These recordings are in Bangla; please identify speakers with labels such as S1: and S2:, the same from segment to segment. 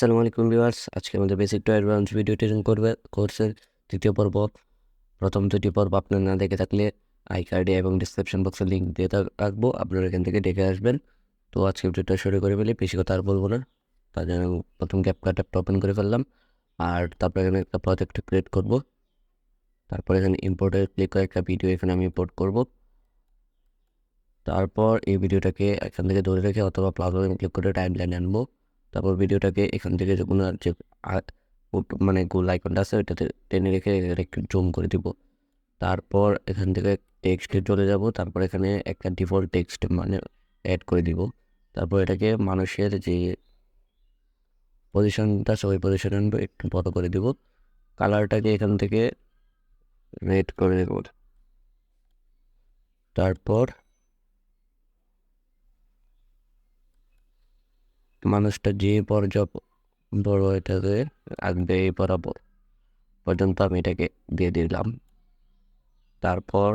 S1: আসসালামু আলাইকুম ভিউয়ার্স, আজকে আমাদের basic to advance video training করবে কোর্সের তৃতীয় পর্ব। প্রথম দুটি পর্ব আপনার না দেখে থাকলে আই কার্ডে এবং ডিসক্রিপশন বক্সে লিঙ্ক দিয়ে রাখবো, আপনারা এখান থেকে দেখে আসবেন। তো আজকে ভিডিওটা শুরু করে ফেলি, বেশি কথা আর বলবো না। তার জন্য প্রথম ক্যাপকাট অ্যাপটা ওপেন করে ফেললাম, আর তারপর এখানে একটা প্রজেক্ট ক্রিয়েট করব। তারপর এখানে ইম্পোর্টে ক্লিক করে একটা ভিডিও এখানে আমি ইম্পোর্ট করব। তারপর এই ভিডিওটাকে এখান থেকে ধরে রেখে অথবা প্লাস বাটনে ক্লিক করে টাইম লাইনে আনবো। তারপর ভিডিওটাকে এখান থেকে যে কোনো যে মানে গোল আইকনটা আছে ওইটাতে টেনে রেখে একটু জুম করে দিব। তারপর এখান থেকে টেক্সটে চলে যাব। তারপর এখানে একটা ডিফল্ট টেক্সট মানে অ্যাড করে দিব। তারপর এটাকে মানুষের যে পজিশনটা আছে ওই পজিশনে আনবো, একটু বড় করে দিব। কালারটাকে এখান থেকে রেড করে দেব। তারপর মানুষটা যে বড় এটাকে আঁকবে এই বরাবর পর্যন্ত আমি এটাকে দিয়ে দিলাম। তারপর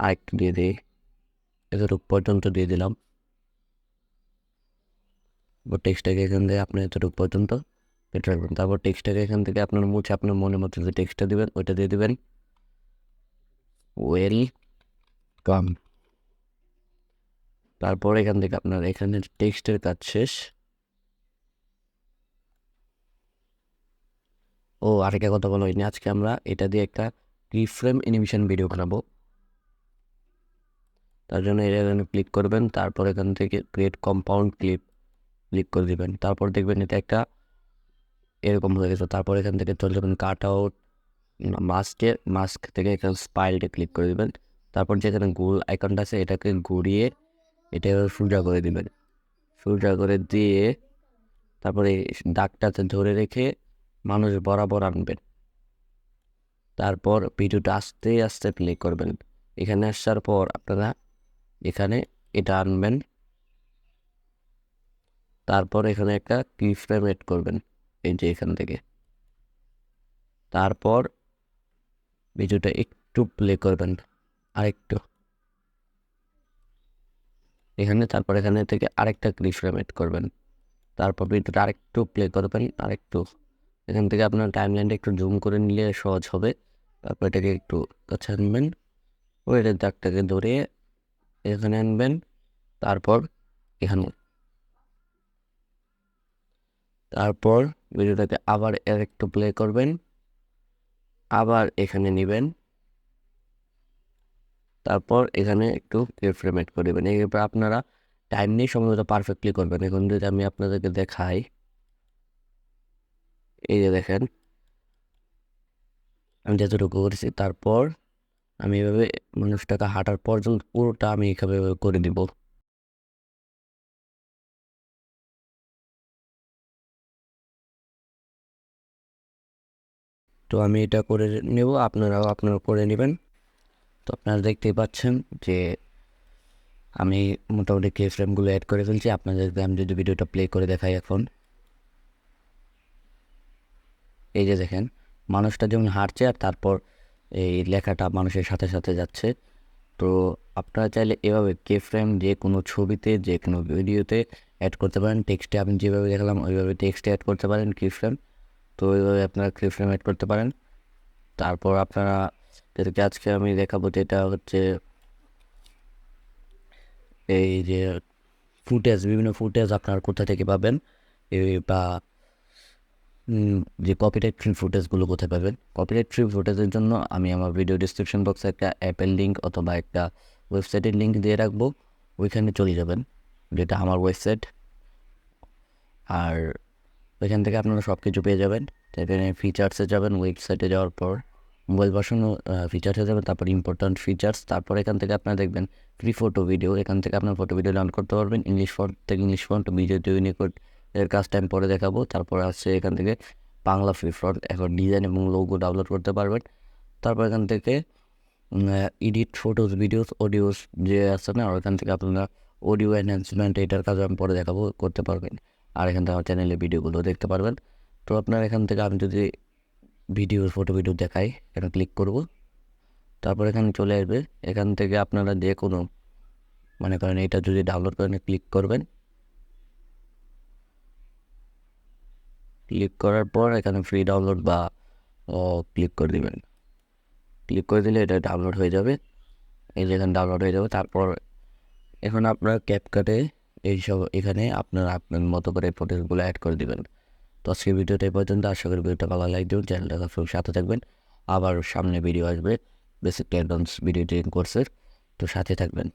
S1: আরেকটু দিয়ে দিই, এতটুকু পর্যন্ত দিয়ে দিলাম। টেক্সটটাকে এখান থেকে আপনি এতটুকু পর্যন্ত কেটে রাখবেন। তারপর টেক্সটটাকে এখান থেকে আপনার মুছে আপনার মনের মতো যে টেক্সটটা দিবেন ওইটা দিয়ে দিবেন, ওয়েলকাম। তারপর এখান থেকে আপনার এখানে টেক্সটের কাজ শেষ। ও আরেকটা কথা বলা হয়নি, আজকে আমরা এটা দিয়ে একটা কিফ্রেম অ্যানিমেশন ভিডিও বানাবো। তার জন্য এখানে ক্লিক করবেন, তারপর এখান থেকে ক্রিয়েট কম্পাউন্ড ক্লিক করে দিবেন। তারপর দেখবেন এটা একটা এরকম হয়ে গেছে। তারপর এখান থেকে চলে যাবেন কাট আউট মাস্ক থেকে এখানে স্পাইলটা ক্লিক করে দিবেন। তারপর যেখানে গোল আইকনটা আছে এটাকে ঘুরিয়ে এটা সোজা করে দিবেন। সোজা করে দিয়ে তারপরে দাগটাতে ধরে রেখে মানুষ বরাবর আনবেন। তারপর ভিডিওটা আস্তে আস্তে প্লে করবেন। এখানে আসার পর আপনারা এখানে এটা আনবেন। তারপর এখানে একটা কি ফ্রেম এড করবেন, এই যে এখান থেকে। তারপর ভিডিওটা একটু প্লে করবেন আরেকটু এখানে। তারপর এখানে থেকে আরেকটা ক্লিপ ফ্রেম এড করবেন। তারপর ভিডিওটা আরেকটু প্লে করবেন আরেকটু। এখান থেকে আপনার টাইমলাইনটা একটু জুম করে নিলে সহজ হবে। তারপর এটাকে একটু কাছে আনবেন, ওই দাগটাকে ধরে এখানে আনবেন। তারপর এখানে তারপর ভিডিওটাকে আবার একটু প্লে করবেন, আবার এখানে নেবেন। তারপর এখানে একটু ফ্রেম এড করে দেবেন। এরপর আপনারা টাইম নিয়ে সময় মতো পারফেক্টলি করবেন। এখন যদি আমি আপনাদেরকে দেখাই, এই যে দেখেন আমি যতটুকু করেছি। তারপর আমি এভাবে মানুষটাকে হাঁটার পর্যন্ত পুরোটা আমি এভাবে করে দিব। তো আমি এটা করে নেব, আপনারা করে নেবেন। তো আপনারা দেখতেই পাচ্ছেন যে আমি মোটামুটি কে ফ্রেমগুলো অ্যাড করে ফেলছি। আপনাদেরকে আমি যদি ভিডিওটা প্লে করে দেখাই এখন, এই যে দেখেন মানুষটা যেমন হাঁটছে আর তারপর এই লেখাটা মানুষের সাথে সাথে যাচ্ছে। তো আপনারা চাইলে এভাবে কে ফ্রেম যে কোনো ছবিতে যে কোনো ভিডিওতে অ্যাড করতে পারেন। টেক্সটে আমি যেভাবে দেখালাম ওইভাবে টেক্সটে অ্যাড করতে পারেন কি ফ্রেম। তো ওইভাবে আপনারা কি ফ্রেম অ্যাড করতে পারেন। তারপর আপনারা যেটাকে আজকে আমি দেখাবো যেটা হচ্ছে এই যে বিভিন্ন ফুটেজ আপনার কোথা থেকে পাবেন, বা যে কপিরাইট ফ্রি ফুটেজগুলো কোথায় পাবেন। কপিরাইট ফ্রি ফুটেজের জন্য আমি আমার ভিডিও ডিসক্রিপশন বক্সে একটা অ্যাপের লিঙ্ক অথবা একটা ওয়েবসাইটের লিঙ্ক দিয়ে রাখবো, ওইখানে চলে যাবেন, যেটা আমার ওয়েবসাইট। আর ওইখান থেকে আপনারা সব কিছু পেয়ে যাবেন। এখানে ফিচার্সে যাবেন, ওয়েবসাইটে যাওয়ার পর মোবাইল ভার্সন ফিচার্সে যাবেন, তারপর ইম্পর্ট্যান্ট ফিচার্স। তারপর এখান থেকে আপনারা দেখবেন ফ্রি ফটো ভিডিও। এখান থেকে আপনার ফটো ভিডিও ডাউনলোড করতে পারবেন ইংলিশ ফন্ট থেকে। ইংলিশ ফন্ট ভিডিও ইউনিকোড এর কাজটা আমি পরে দেখাবো। তারপর আছে এখান থেকে বাংলা ফ্রি ফন্ট, এখন ডিজাইন এবং লোগো ডাউনলোড করতে পারবেন। তারপর এখান থেকে এডিট ফটোস ভিডিওস অডিওস যে আছে না, ওখান থেকে আপনারা অডিও এনহ্যান্সমেন্ট এটার কাজ আমি পরে দেখাবো, করতে পারবেন। আর এখান থেকে আমার চ্যানেলে ভিডিওগুলো দেখতে পারবেন। তো আপনার এখান থেকে আমি যদি ফটো ভিডিও দেখাই, এটা ক্লিক করব। তারপর এখানে চলে আসবে। এখান থেকে আপনারা যে কোনো মনে করেন এটা যদি ডাউনলোড করেন ক্লিক করবেন। ক্লিক করার পর এখানে ফ্রি ডাউনলোড বা ক্লিক করে দিবেন। ক্লিক করে দিলে এটা ডাউনলোড হয়ে যাবে। এই যে এখানে ডাউনলোড হয়ে যাবে। তারপর এখন আপনার ক্যাপকাটে এইসব এখানে আপনার মতো করে ফটোগুলো অ্যাড করে দিবেন। তো আজকের ভিডিওটা এই পর্যন্ত। আশা করি ভিডিওটা ভালো লাইক দেবেন, চ্যানেলটা সাথে থাকবেন। আবার সামনে ভিডিও আসবে basic to advance video editing কোর্সের, তো সাথে থাকবেন।